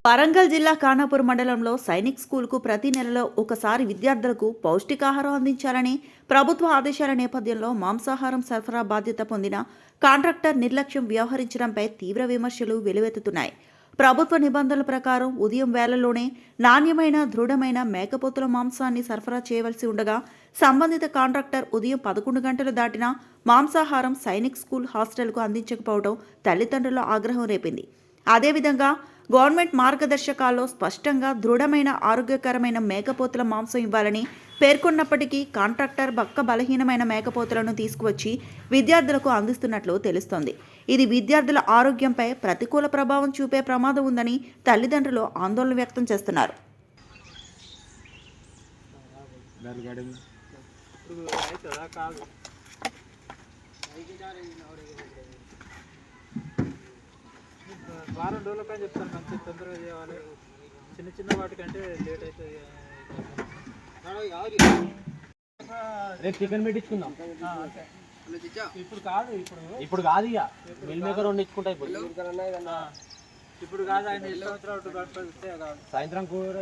వరంగల్ జిల్లా ఖానాపూర్ మండలంలో సైనిక్ స్కూల్కు ప్రతి నెలలో ఒకసారి విద్యార్థులకు పౌష్టికాహారం అందించాలని ప్రభుత్వ ఆదేశాల నేపథ్యంలో మాంసాహారం సరఫరా బాధ్యత పొందిన కాంట్రాక్టర్ నిర్లక్ష్యం వ్యవహరించడంపై తీవ్ర విమర్శలు వెలువెత్తుతున్నాయి. ప్రభుత్వ నిబంధనల ప్రకారం ఉదయం వేళల్లోనే నాణ్యమైన దృఢమైన మేకపోతుల మాంసాన్ని సరఫరా చేయవలసి ఉండగా సంబంధిత కాంట్రాక్టర్ ఉదయం 11 గంటలు దాటినా మాంసాహారం సైనిక్ స్కూల్ హాస్టల్కు అందించకపోవడం తల్లిదండ్రుల ఆగ్రహం రేపింది. అదేవిధంగా గవర్నమెంట్ మార్గదర్శకాల్లో స్పష్టంగా దృఢమైన ఆరోగ్యకరమైన మేకపోతుల మాంసం ఇవ్వాలని పేర్కొన్నప్పటికీ కాంట్రాక్టర్ బక్క బలహీనమైన మేకపోతులను తీసుకువచ్చి విద్యార్థులకు అందిస్తున్నట్లు తెలుస్తోంది. ఇది విద్యార్థుల ఆరోగ్యంపై ప్రతికూల ప్రభావం చూపే ప్రమాదం ఉందని తల్లిదండ్రులు ఆందోళన వ్యక్తం చేస్తున్నారు. వారం రోజుల కానీ చెప్తాను, మంచి తొందరగా చేయాలి. చిన్న చిన్న వాటికంటే లేట్ అవుతుంది. రేపు చికెన్ పెట్టించుకుందాం. ఇప్పుడు కాదు, ఇప్పుడు కాదు, ఇక మిల్ మేకర్ వండించుకుంటా. ఇప్పుడు కాదు, ఆయన ఇష్టం సాయంత్రం కూర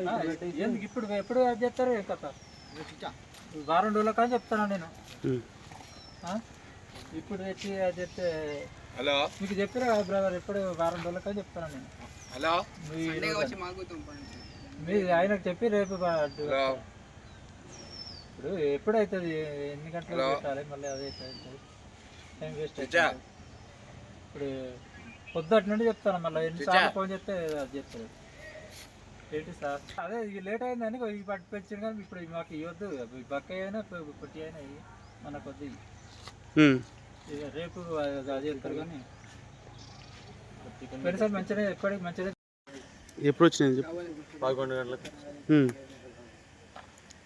ఎందుకు ఇప్పుడు ఎప్పుడు చేస్తారు? ఏం కథ? వారం రోజుల కానీ చెప్తాను నేను. ఇప్పుడు తెచ్చి అది చెప్తే హలో మీకు చెప్పారా కదా బ్రదర్, ఎప్పుడు వారం రోజుల కానీ చెప్తాను నేను. హలో మీరు ఆయనకు చెప్పి రేపు ఇప్పుడు ఎప్పుడైతుంది, ఎన్ని గంటలకు పెట్టాలి, మళ్ళీ అదే టైం వేస్ట్ అవుతుంది. ఇప్పుడు పొద్దుటి నుండి చెప్తాను, మళ్ళీ ఎన్నిసార్లు ఫోన్ చేస్తే అది చెప్తారు. ఏంటి సార్ అదే లేట్ అయిందని ఇవి పట్టి పెంచాను, కానీ ఇప్పుడు మాకు ఇవ్వద్దు. బక్క అయినా పొట్టి అయినా మనకు వద్దు. రేపు అది వెళ్తారు, కానీ పెరిసారి మంచిగా ఎప్పటికి మంచిగా. ఎప్పుడు వచ్చినాయి? 11 గంటలకు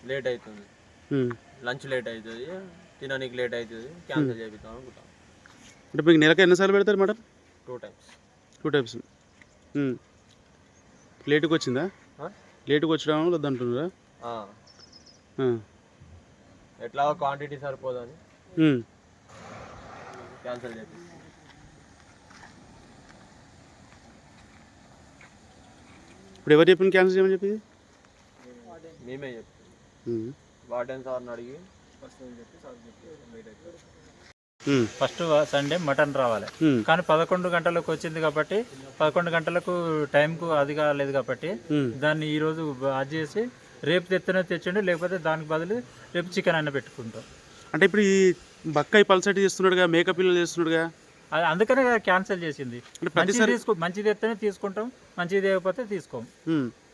లేట్ అవుతుంది, లంచ్ లేట్ అవుతుంది, తినడానికి లేట్ అవుతుంది, క్యాన్సిల్ చేపిద్దాం అనుకుంటాం. అంటే మీకు నెలకు ఎన్నిసార్లు పెడతారు మేడం? 2 times. 2 times. లేటుగా వచ్చిందా? లేటుగా వచ్చడం వద్దంటున్నారా? ఎట్లా క్వాంటిటీ సరిపోదని క్యాన్సిల్ చేపి. ఇప్పుడు ఎవరు చెప్పిన క్యాన్సిల్ చేయమని చెప్పి? మేమే చెప్పి వార్డెన్ సార్ని అడిగి ఫస్ట్ సండే మటన్ రావాలి, కానీ 11 గంటలకు వచ్చింది కాబట్టి 11 గంటలకు టైంకు అది కాలేదు కాబట్టి దాన్ని ఈరోజు అది చేసి రేపు తెచ్చిండు, లేకపోతే దానికి బదులు రేపు చికెన్ అయినా పెట్టుకుంటాం. అంటే ఇప్పుడు ఈ బక్కాయి పల్సటి చేస్తున్నాడుగా, మేకప్ పిల్లలు చేస్తున్నాడుగా, అది అందుకనే క్యాన్సిల్ చేసింది. మంచిది ఎత్తనే తీసుకుంటాం, మంచిది లేకపోతే తీసుకోం,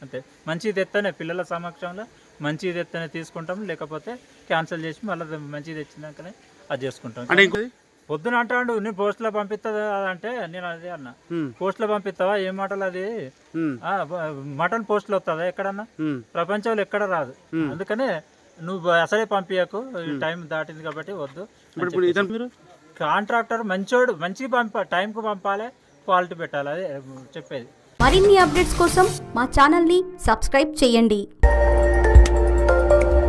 అంతే. మంచిది ఎత్తనే పిల్లల సమక్షంలో మంచిది ఎత్తనే తీసుకుంటాం, లేకపోతే క్యాన్సిల్ చేసి మళ్ళీ మంచిది తెచ్చినాకనే అది చేసుకుంటాం. పొద్దున అంటాడు నేను పోస్ట్లో పంపిస్తా అంటే, నేను అదే అన్న, పోస్ట్లో పంపిస్తావా? ఏం మాటలు అది? మటన్ పోస్ట్లో వస్తుందా ఎక్కడన్నా? ప్రపంచంలో ఎక్కడ రాదు. అందుకనే నువ్వు అసలే పంపించకు, టైం దాటింది కాబట్టి వద్దు. కాంట్రాక్టర్ మంచోడు, మంచిగా టైంకు పంపాలి, క్వాలిటీ పెట్టాలి, అదే చెప్పేది. మరిన్ని అప్డేట్స్ కోసం మా ఛానల్ని సబ్స్క్రైబ్ చేయండి.